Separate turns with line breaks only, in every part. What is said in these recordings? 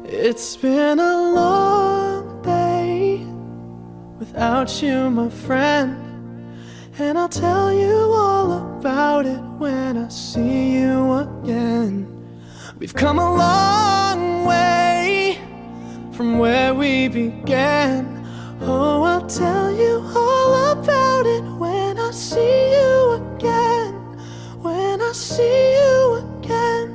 It's been a long day without you, my friend, and I'll tell you all about it when I see you again. We've come a long way from where we began. Oh, I'll tell you all about it when I see you again. When I see you again.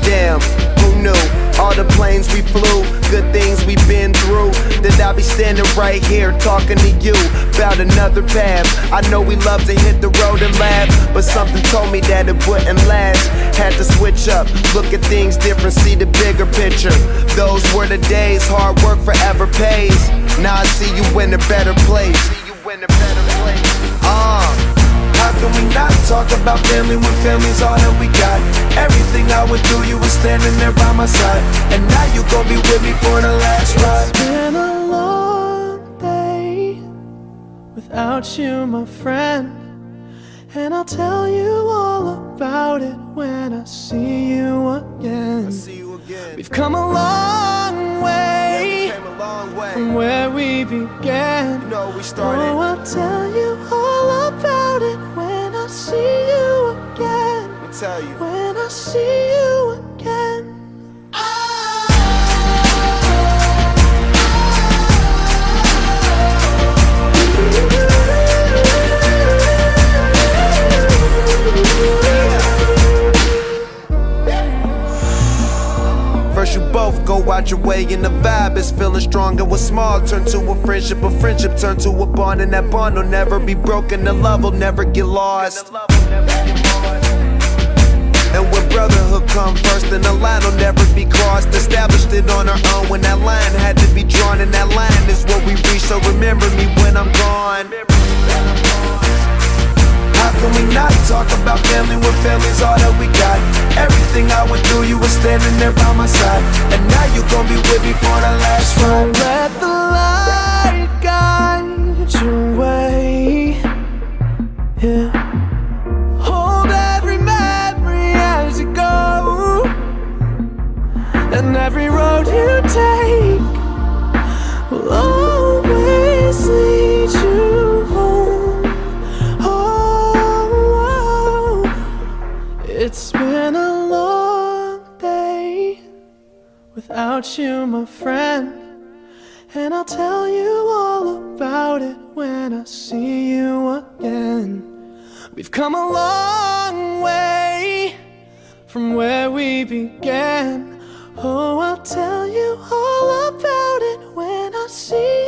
Damn, who knew? All the planes we flew, good things we've been through, that I'll be standing right here talking to you about another path. I know we love to hit the road and laugh, but something told me that it wouldn't last. Had to switch up, look at things different, see the bigger picture. Those were the days, hard work forever pays. Now I see you in a better place. How can we not talk about family when family's all that we got? Everything I went through, you were standing there by my side, and now you gon' be with me for the last ride.
It's been a long day without you, my friend, and I'll tell you all about it when I see you again. We've come a long way, from where we began. Oh, I'll tell you all about it when I see you again. When I see you again.
First you both go out your way and the vibe is feeling strong, and what's small turn to a friendship turn to a bond, and that bond will never be broken, the love will never get lost. And when brotherhood come first, then the line will never be crossed. Established it on our own when that line had to be drawn, and that line is what we reach, so remember me when I'm gone. How can we not talk about family when family's all that we got? Everything I went through, you were standing there by my side, and now you gon' be with me for the last ride.
Let the light guide your way, yeah. Hold every memory as you go, and every road you take will always lead you home. Oh, it's been a long day without you, my friend, and I'll tell you all about it when I see you again. We've come a long way from where we began. Oh, I'll tell you all about it when I see you.